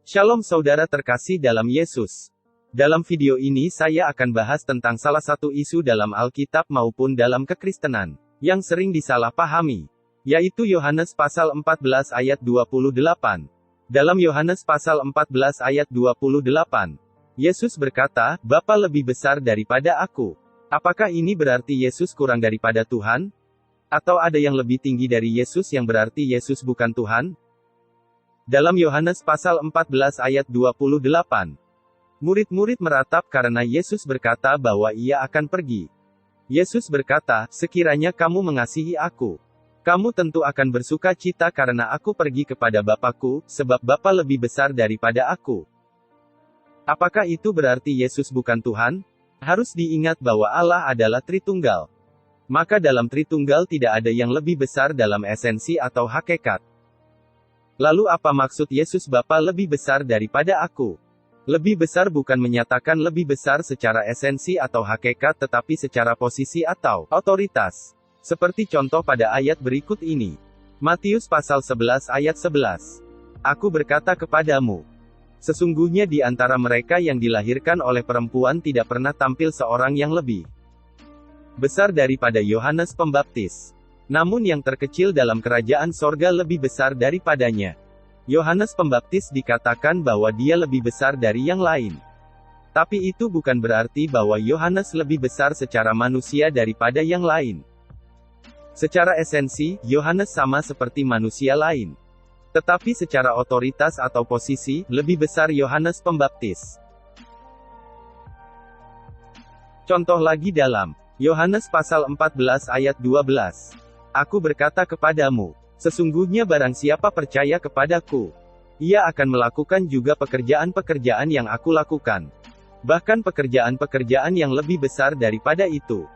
Shalom saudara terkasih dalam Yesus. Dalam video ini saya akan bahas tentang salah satu isu dalam Alkitab maupun dalam kekristenan, yang sering disalahpahami, yaitu Yohanes pasal 14 ayat 28. Dalam Yohanes pasal 14 ayat 28, Yesus berkata, "Bapa lebih besar daripada aku." Apakah ini berarti Yesus kurang daripada Tuhan? Atau ada yang lebih tinggi dari Yesus yang berarti Yesus bukan Tuhan? Dalam Yohanes pasal 14 ayat 28, murid-murid meratap karena Yesus berkata bahwa ia akan pergi. Yesus berkata, "Sekiranya kamu mengasihi aku, kamu tentu akan bersuka cita karena aku pergi kepada Bapa-Ku, sebab Bapa lebih besar daripada aku." Apakah itu berarti Yesus bukan Tuhan? Harus diingat bahwa Allah adalah Tritunggal. Maka dalam Tritunggal tidak ada yang lebih besar dalam esensi atau hakikat. Lalu apa maksud Yesus Bapa lebih besar daripada aku? Lebih besar bukan menyatakan lebih besar secara esensi atau hakikat tetapi secara posisi atau otoritas. Seperti contoh pada ayat berikut ini. Matius pasal 11 ayat 11. "Aku berkata kepadamu, sesungguhnya di antara mereka yang dilahirkan oleh perempuan tidak pernah tampil seorang yang lebih besar daripada Yohanes Pembaptis. Namun yang terkecil dalam kerajaan sorga lebih besar daripadanya." Yohanes Pembaptis dikatakan bahwa dia lebih besar dari yang lain. Tapi itu bukan berarti bahwa Yohanes lebih besar secara manusia daripada yang lain. Secara esensi, Yohanes sama seperti manusia lain. Tetapi secara otoritas atau posisi, lebih besar Yohanes Pembaptis. Contoh lagi dalam Yohanes pasal 14 ayat 12. "Aku berkata kepadamu, sesungguhnya barang siapa percaya kepadaku, ia akan melakukan juga pekerjaan-pekerjaan yang aku lakukan. Bahkan pekerjaan-pekerjaan yang lebih besar daripada itu.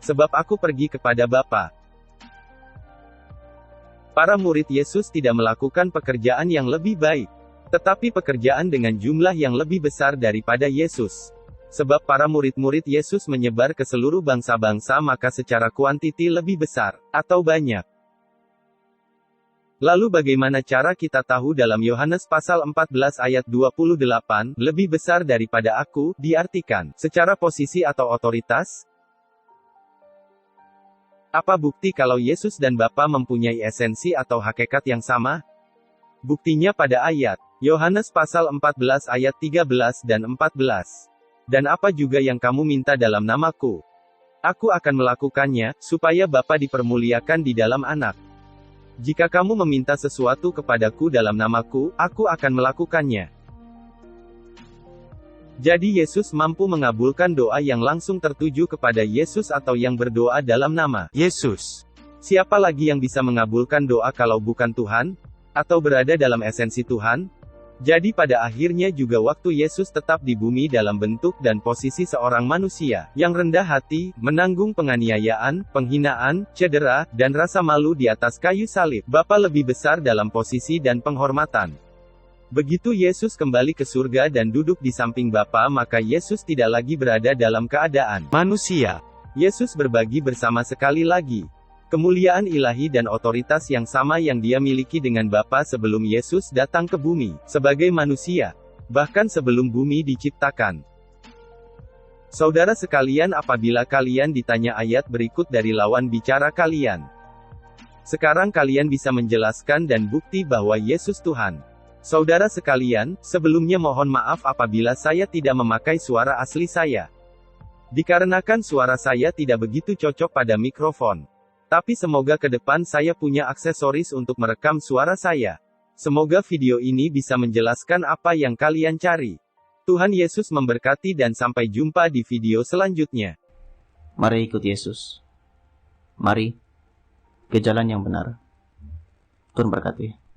Sebab aku pergi kepada Bapa." Para murid Yesus tidak melakukan pekerjaan yang lebih baik, tetapi pekerjaan dengan jumlah yang lebih besar daripada Yesus. Sebab para murid-murid Yesus menyebar ke seluruh bangsa-bangsa maka secara kuantiti lebih besar, atau banyak. Lalu bagaimana cara kita tahu dalam Yohanes pasal 14 ayat 28, lebih besar daripada aku, diartikan, secara posisi atau otoritas? Apa bukti kalau Yesus dan Bapa mempunyai esensi atau hakikat yang sama? Buktinya pada ayat Yohanes pasal 14 ayat 13 dan 14. "Dan apa juga yang kamu minta dalam namaku, aku akan melakukannya, supaya Bapa dipermuliakan di dalam Anak. Jika kamu meminta sesuatu kepadaku dalam namaku, aku akan melakukannya." Jadi Yesus mampu mengabulkan doa yang langsung tertuju kepada Yesus atau yang berdoa dalam nama Yesus. Siapa lagi yang bisa mengabulkan doa kalau bukan Tuhan? Atau berada dalam esensi Tuhan? Jadi pada akhirnya juga waktu Yesus tetap di bumi dalam bentuk dan posisi seorang manusia, yang rendah hati, menanggung penganiayaan, penghinaan, cedera, dan rasa malu di atas kayu salib, Bapa lebih besar dalam posisi dan penghormatan. Begitu Yesus kembali ke surga dan duduk di samping Bapa maka Yesus tidak lagi berada dalam keadaan manusia. Yesus berbagi bersama sekali lagi kemuliaan ilahi dan otoritas yang sama yang dia miliki dengan Bapa sebelum Yesus datang ke bumi, sebagai manusia. Bahkan sebelum bumi diciptakan. Saudara sekalian, apabila kalian ditanya ayat berikut dari lawan bicara kalian, sekarang kalian bisa menjelaskan dan bukti bahwa Yesus Tuhan. Saudara sekalian, sebelumnya mohon maaf apabila saya tidak memakai suara asli saya. Dikarenakan suara saya tidak begitu cocok pada mikrofon. Tapi semoga ke depan saya punya aksesoris untuk merekam suara saya. Semoga video ini bisa menjelaskan apa yang kalian cari. Tuhan Yesus memberkati dan sampai jumpa di video selanjutnya. Mari ikut Yesus. Mari ke jalan yang benar. Tuhan berkati.